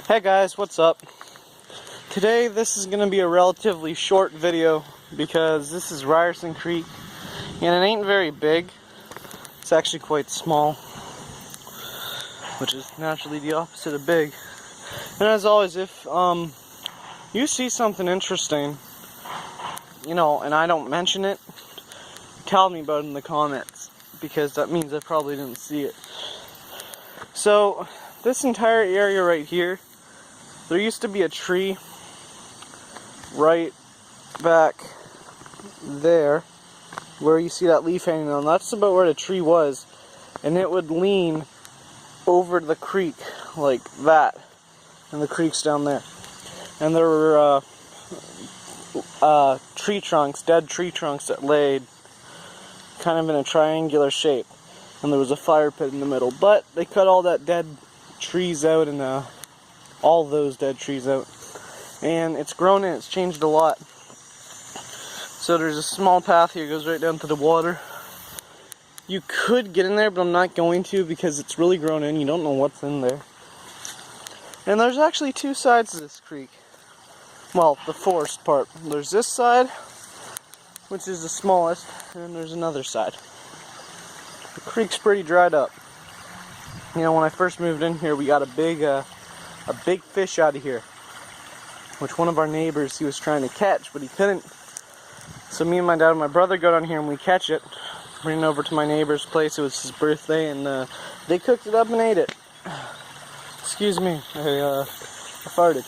Hey guys, what's up? Today this is going to be a relatively short video because this is Ryerson Creek and it ain't very big. It's actually quite small, which is naturally the opposite of big. And as always, if you see something interesting, and I don't mention it, tell me about it in the comments, because that means I probably didn't see it. So this entire area right here, there used to be a tree right back there where you see that leaf hanging on. That's about where the tree was, and it would lean over the creek like that, and the creek's down there. And there were tree trunks, dead tree trunks that laid kind of in a triangular shape, and there was a fire pit in the middle. But they cut all that dead trees out, and all those dead trees out, and it's grown and it's changed a lot. So there's a small path here, goes right down to the water. You could get in there, but I'm not going to because it's really grown in. You don't know what's in there. And there's actually two sides to this creek. Well, the forest part. There's this side, which is the smallest, and then there's another side. The creek's pretty dried up. When I first moved in here, we got a big fish out of here, which one of our neighbors, he was trying to catch, but he couldn't. So me and my dad and my brother go down here and we catch it, bring it over to my neighbor's place. It was his birthday, and they cooked it up and ate it. Excuse me, I farted.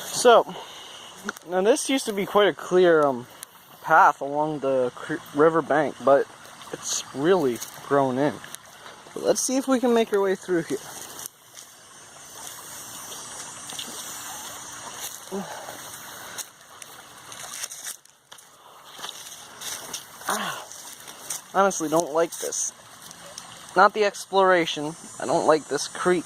So, now this used to be quite a clear path along the river bank, but it's really grown in. But let's see if we can make our way through here. Honestly, don't like this. Not the exploration. I don't like this creek.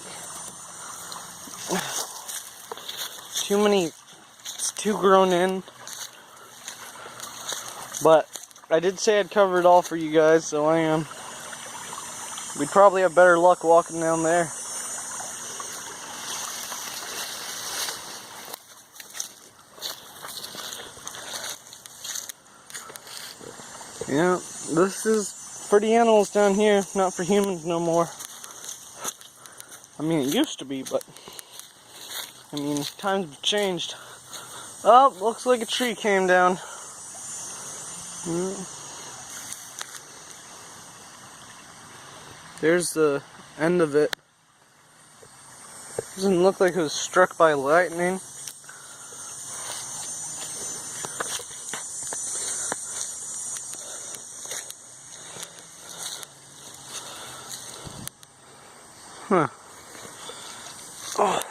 It's too grown in. But I did say I'd cover it all for you guys, so I am. We'd probably have better luck walking down there. Yeah, this is for the animals down here, not for humans no more. I mean, it used to be, but times have changed. Oh, looks like a tree came down. There's the end of it. Doesn't look like it was struck by lightning. Huh. Oh.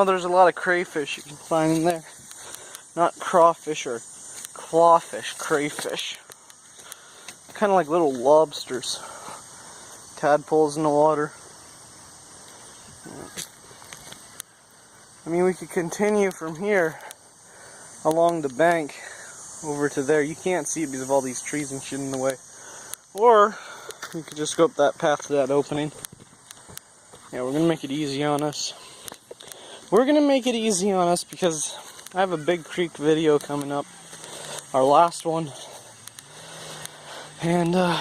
There's a lot of crayfish you can find in there. Not crawfish or clawfish, crayfish. Kind of like little lobsters. Tadpoles in the water. We could continue from here along the bank over to there. You can't see it because of all these trees and shit in the way. Or we could just go up that path to that opening. Yeah, we're gonna make it easy on us. We're gonna make it easy on us because I have a big creek video coming up, our last one, and I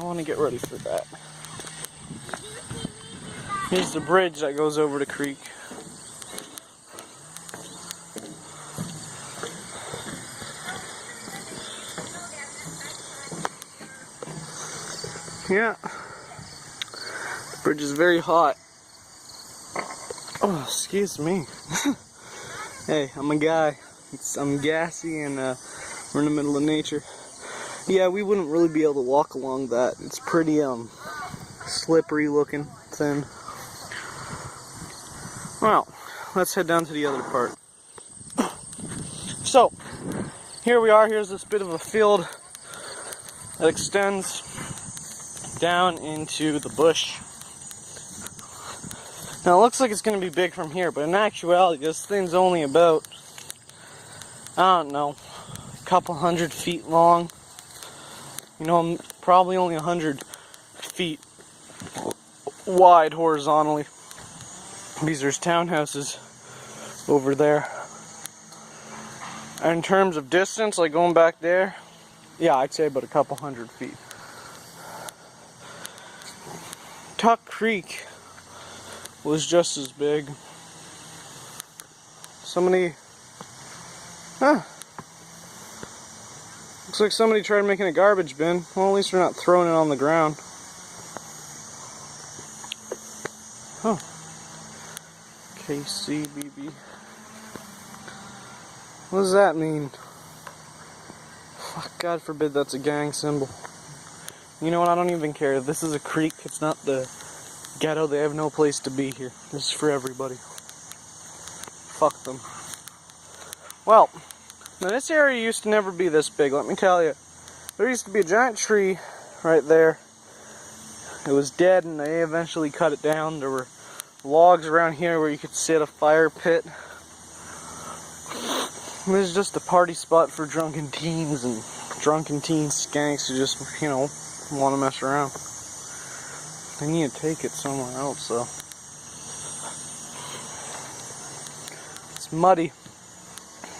want to get ready for that. Here's the bridge that goes over the creek. Yeah, the bridge is very hot. Oh, excuse me. Hey, I'm a guy. I'm gassy, and we're in the middle of nature. Yeah, we wouldn't really be able to walk along that. It's pretty slippery looking, thin. Well, let's head down to the other part. So, here we are. Here's this bit of a field that extends down into the bush. Now it looks like it's going to be big from here, but in actuality this thing's only about, I don't know, a couple 100 feet long. You know, I'm probably only 100 feet wide horizontally. These are townhouses over there. And in terms of distance, like going back there, yeah, I'd say about a couple 100 feet. Tuck Creek was just as big. Somebody, looks like somebody tried making a garbage bin. Well, at least they're not throwing it on the ground. Huh. KCBB. What does that mean? Fuck, God forbid that's a gang symbol. You know what, I don't even care. This is a creek, it's not the ghetto. They have no place to be here. This is for everybody. Fuck them. Well, now this area used to never be this big, let me tell you. There used to be a giant tree right there. It was dead and they eventually cut it down. There were logs around here where you could sit a fire pit. This is just a party spot for drunken teens and drunken teen skanks who just, you know, want to mess around. They need to take it somewhere else, though. It's muddy.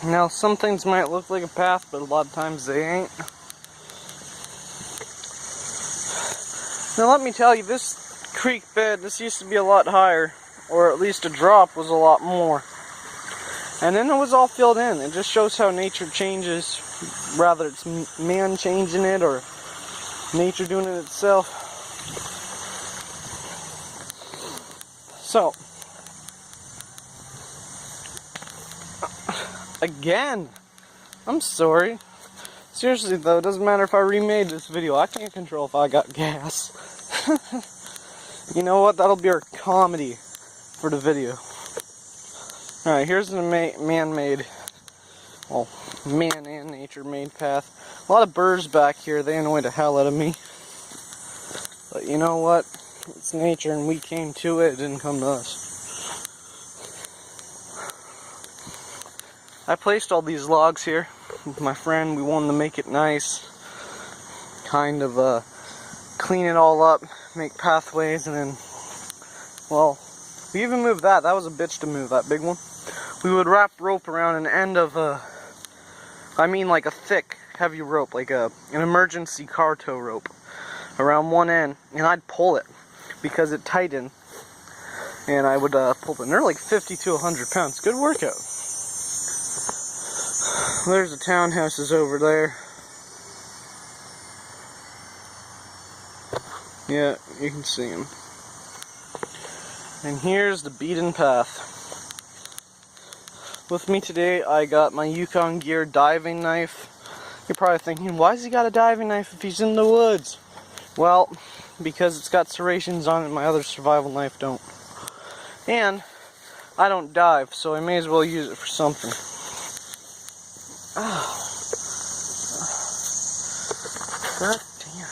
Now, some things might look like a path, but a lot of times they ain't. Now, let me tell you, this creek bed, this used to be a lot higher, or at least a drop was a lot more. And then it was all filled in. It just shows how nature changes, rather it's man changing it or nature doing it itself. So, again, I'm sorry. Seriously though, it doesn't matter if I remade this video. I can't control if I got gas. You know what? That'll be our comedy for the video. Alright, here's the man-made, well, man and nature-made path. A lot of burrs back here, they annoy the hell out of me. But you know what? It's nature and we came to it, it didn't come to us. I placed all these logs here with my friend. We wanted to make it nice. Kind of clean it all up, make pathways, and then, well, we even moved that. That was a bitch to move, that big one. We would wrap rope around an end of I mean like a thick, heavy rope, like an emergency car tow rope around one end, and I'd pull it because it tightened, and I would pull it. And they're like 50 to 100 pounds. Good workout. There's the townhouses over there. Yeah, you can see them. And here's the beaten path. With me today, I got my Yukon Gear diving knife. You're probably thinking, why has he got a diving knife if he's in the woods? Well, because it's got serrations on it, my other survival knife don't. And I don't dive, so I may as well use it for something. Oh. God damn.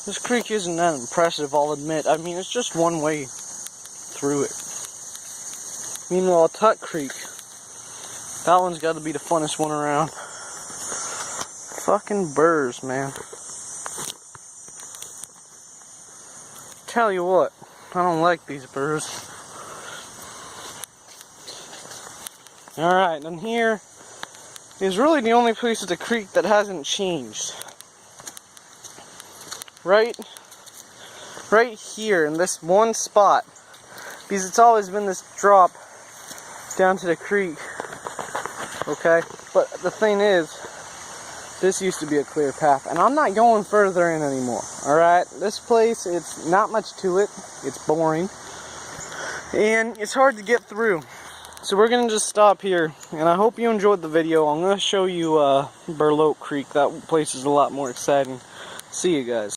This creek isn't that impressive, I'll admit. I mean, it's just one way through it. Meanwhile, Tuck Creek, that one's got to be the funnest one around. Fucking burrs, man. Tell you what, I don't like these burrs. Alright, and here is really the only place of the creek that hasn't changed. Right here in this one spot, because it's always been this drop down to the creek, okay? But the thing is, this used to be a clear path, and I'm not going further in anymore, alright? This place, it's not much to it, it's boring, and it's hard to get through. So we're going to just stop here, and I hope you enjoyed the video. I'm going to show you Burloak Creek. That place is a lot more exciting. See you guys.